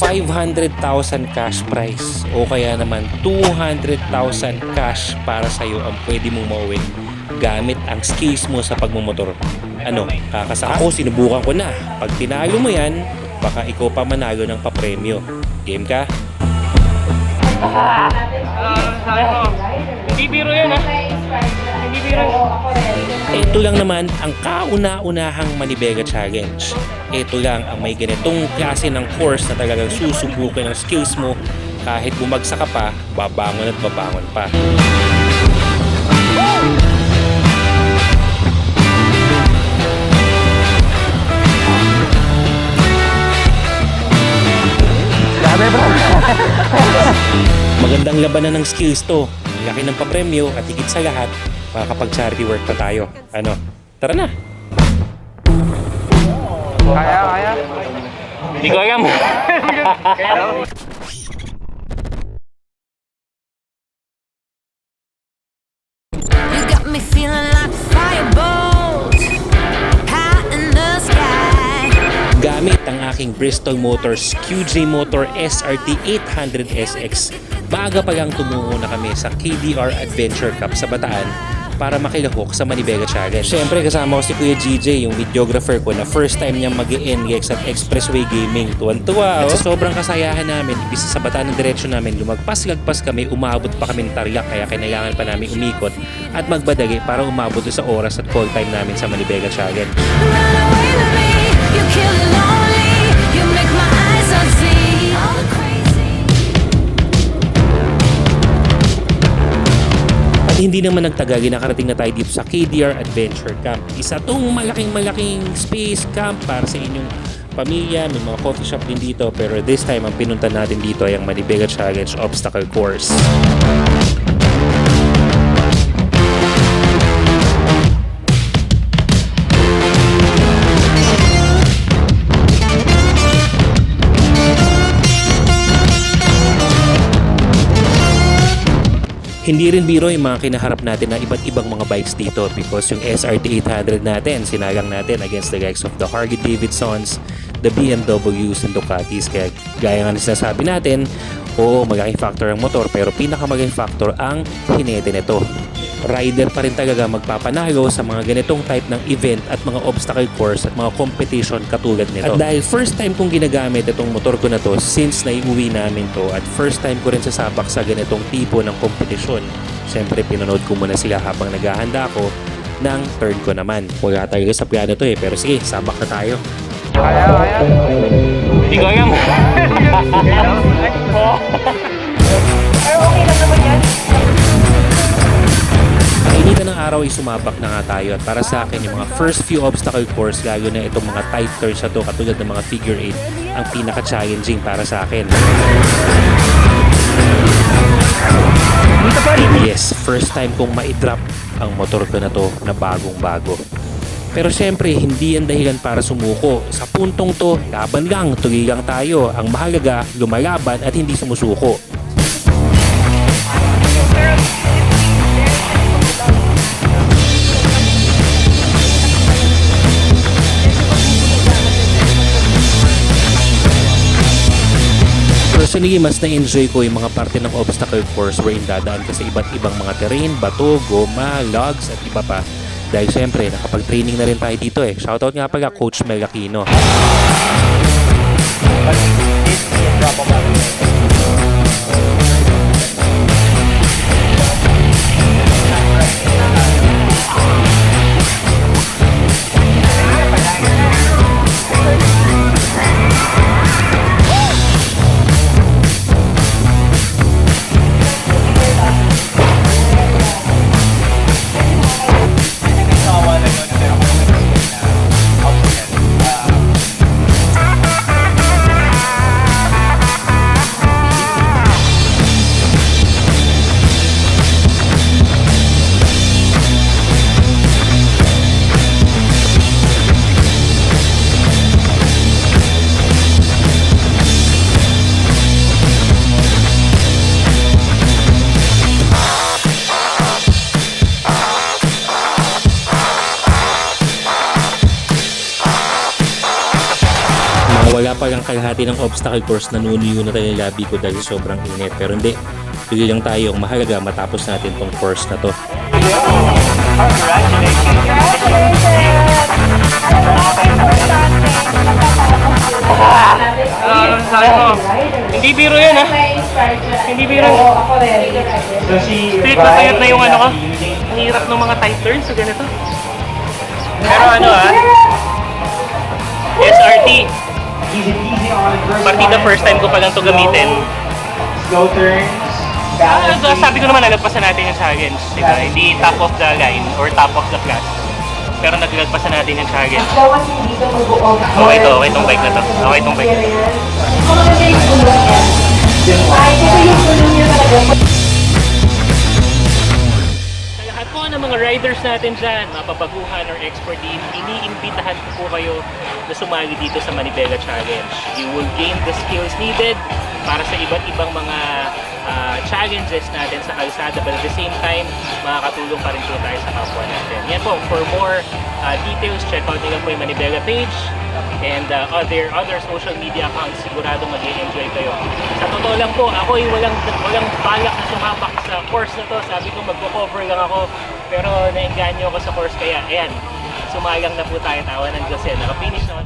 500,000 cash prize o kaya naman 200,000 cash para sa'yo ang pwede mong mauwi gamit ang skills mo sa pagmumotor. Ano, kakasaka? Ako, sinubukan ko na. Pag tinalo mo yan, baka ikaw pa manalo ng papremyo. Game ka? Sabi ko, hindi biro yun ha. Hindi biro. Ito lang naman ang kauna-unahang Manibela Challenge. Ito lang ang may ganitong klase ng course na talagang susubukin ang skills mo kahit bumagsak ka pa, babangon at babangon pa. Magandang labanan ng skills to. Laki ng papremyo at higit sa lahat, makakapag-charity work pa tayo. Ano? Tara na! Kaya. Hindi ko alam. You got me feeling like fireballs high in the sky. Gamit ang aking Bristol Motors QJ Motor SRT 800SX, maaga pa lang tumungo na kami sa KDR Adventure Cup sa Bataan para makilahok sa Manibela Challenge. Siyempre kasama ko si Kuya GJ, yung videographer ko na first time niyang mag-NX at Expressway Gaming. Tuwan-tuwa. At sa sobrang kasayahan namin, ibig sa Bataan ng diretsyon namin, lumagpas-lagpas kami, umabot pa kami ng Tarlac kaya kailangan pa namin umikot at magbadagi para umabot sa oras at call time namin sa Manibela Challenge. Run away with me, you kill it lonely, you make my eyes unsee. All the crazy. At hindi naman nagtagal, nakarating na tayo dito sa KDR Adventure Camp. Isa tong malaking space camp para sa inyong pamilya. May mga coffee shop din dito, pero this time ang pinunta natin dito ay ang Manibela Challenge Obstacle Course. Hindi rin biro yung mga kinaharap natin na iba't ibang mga bikes dito because yung SRT 800 natin, sinagang natin against the likes of the Harley Davidsons, the BMWs and Ducatis. Kaya gaya nga na sinasabi natin, oo, malaking factor ang motor pero pinakamalaking factor ang hinete nito. Rider pa rin talaga magpapanalo sa mga ganitong type ng event at mga obstacle course at mga competition katulad nito. At dahil first time kong ginagamit itong motor ko na to since naiuwi namin to at first time ko rin sasabak sa ganitong tipo ng kompetisyon, syempre pinanood ko muna sila habang naghahanda ako ng turn ko naman. Wala talaga sa plano to pero sige, sabak na tayo. Kaya. Hindi ko alam. Pero okay lang naman yan. Kainitan ng araw ay sumabak na nga tayo at para sa akin yung mga first few obstacle course lalo na itong mga tight turns na to katulad ng mga figure 8 ang pinaka-challenging para sa akin. Yes, first time kong ma-drop ang motor ko na to na bagong-bago. Pero syempre, hindi yan dahilan para sumuko. Sa puntong to, laban lang, tuloy lang tayo. Ang mahalaga, lumalaban at hindi sumusuko. Personally, mas na-enjoy ko yung mga parte ng obstacle course wherein dadaan ka sa iba't ibang mga terrain, bato, goma, logs at iba pa. Dahil syempre, nakapag-training na rin tayo dito eh. Shoutout nga pala Coach Mel Aquino. wala pa lang kalahati ng obstacle course, nanunuyo na tayo yung labi ko dahil sobrang init. Pero hindi, pili lang tayo. Ang mahalaga, matapos natin tong course na to. Sabi ko, hindi biro yan ha. Hindi biro. Straight na payat na yung ano ko. Ang hirap ng mga tight turns sa ganito. Pero ano SRT. Partida first time ko pa lang ito gamitin. Slow turns. Sabi ko naman nalagpasan natin yung challenge. Diba? Hindi top of the line or top of the class. Pero naglagpasan natin yung challenge. Okay itong bike na to. Okay itong bike na to. Sa lahat po ng mga riders natin dyan, mapapaguhan or expert team, iniimbitahan ko po kayo na sumali dito sa Manibela Challenge. You will gain the skills needed para sa iba't ibang mga challenges natin sa kalsada, but at the same time, makakatulong pa rin po tayo sa kapwa natin. Yan po, for more details, check out nyo lang po yung Manibela page and other social media accounts. Sigurado mag-enjoy kayo. Sa totoo lang po, ako ay walang balak na sumapak sa course na to. Sabi ko magko-cover lang ako, pero naengganyo ako sa course, kaya ayan, sumayang na po tayo, tawa ng Diyos yan. Naka-finish na.